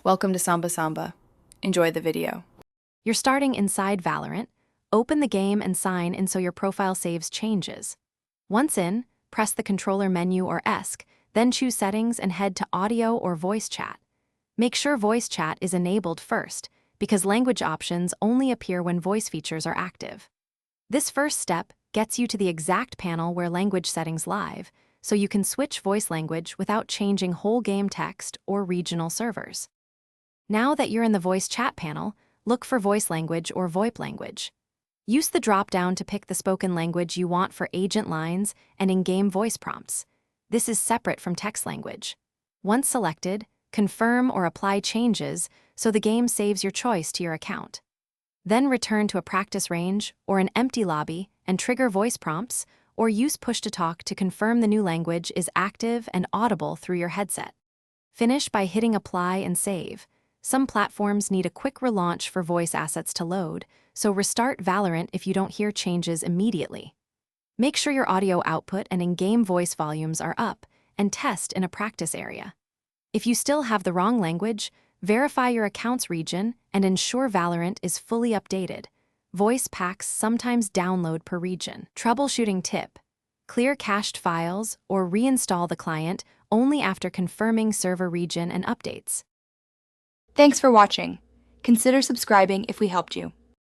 Welcome to Samba Samba. Enjoy the video. You're starting inside Valorant. Open the game and sign in so your profile saves changes. Once in, press the controller menu or ESC, then choose Settings and head to Audio or Voice Chat. Make sure Voice Chat is enabled first, because language options only appear when voice features are active. This first step gets you to the exact panel where language settings live, so you can switch voice language without changing whole game text or regional servers. Now that you're in the voice chat panel, look for voice language or VoIP language. Use the drop-down to pick the spoken language you want for agent lines and in-game voice prompts. This is separate from text language. Once selected, confirm or apply changes so the game saves your choice to your account. Then return to a practice range or an empty lobby and trigger voice prompts, or use push-to-talk to confirm the new language is active and audible through your headset. Finish by hitting apply and save. Some platforms need a quick relaunch for voice assets to load, so restart Valorant if you don't hear changes immediately. Make sure your audio output and in-game voice volumes are up, and test in a practice area. If you still have the wrong language, verify your account's region and ensure Valorant is fully updated. Voice packs sometimes download per region. Troubleshooting tip: clear cached files or reinstall the client only after confirming server region and updates. Thanks for watching. Consider subscribing if we helped you.